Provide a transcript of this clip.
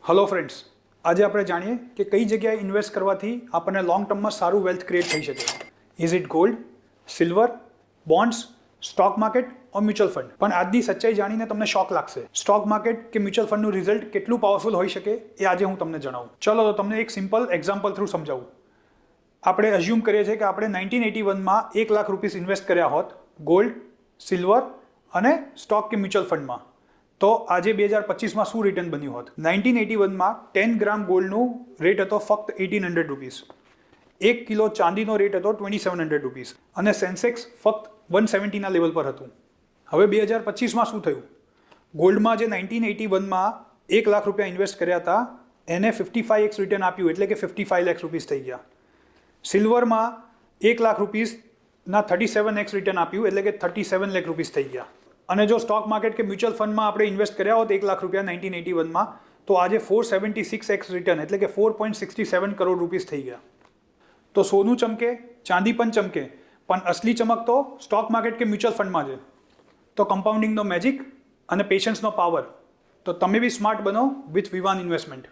Hello friends, આજે આપણે જાણીએ કે કઈ જગ્યાએ ઇન્વેસ્ટ કરવાથી આપણને લોંગ ટર્મમાં સારું વેલ્થ ક્રિએટ થઈ શકે. Is it gold, silver, bonds, stock market or mutual fund? પણ આજની સચ્ચાઈ જાણીને તમને શોક લાગશે. સ્ટોક માર્કેટ કે મ્યુચ્યુઅલ ફંડનું રિઝલ્ટ કેટલું પાવરફુલ હોઈ શકે એ આજે હું તમને જણાવું. ચલો તો તમને એક સિમ્પલ એક્ઝામ્પલ થ્રુ સમજાવું. આપણે અઝ્યુમ કરીએ છીએ કે આપણે 1981માં ₹1,00,000 ઇન્વેસ્ટ કર્યા હોત ગોલ્ડ, સિલ્વર અને સ્ટોક કે મ્યુચ્યુઅલ ફંડમાં, તો આજે 2025માં શું રિટર્ન બન્યું હોત? 1981માં 10 ગ્રામ ગોલ્ડનું રેટ હતો ફક્ત ₹1,800, 1 કિલો ચાંદીનો રેટ હતો ₹2,700 અને સેન્સેક્સ ફક્ત 170ના લેવલ પર હતું. હવે 2025માં શું થયું? ગોલ્ડમાં જે 1981માં ₹1,00,000 ઇન્વેસ્ટ કર્યા હતા એને 55x રિટર્ન આપ્યું, એટલે કે ₹55 લાખ થઈ ગયા. સિલ્વરમાં ₹1,00,000ના 37x રિટર્ન આપ્યું, એટલે કે ₹37 લાખ થઈ ગયા. અને જો સ્ટોક માર્કેટ કે મ્યુચ્યુઅલ ફંડમાં આપણે ઇન્વેસ્ટ કર્યા હોત ₹1,00,000 1981માં, તો આજે 476x રિટર્ન, એટલે કે ₹4.67 કરોડ થઈ ગયા. તો સોનું ચમકે, ચાંદી પણ ચમકે, પણ અસલી ચમક તો સ્ટોક માર્કેટ કે મ્યુચ્યુઅલ ફંડમાં છે. તો કમ્પાઉન્ડિંગનો મેજિક અને પેશન્સનો પાવર. તો તમે બી સ્માર્ટ બનો વિથ વિવાન ઇન્વેસ્ટમેન્ટ.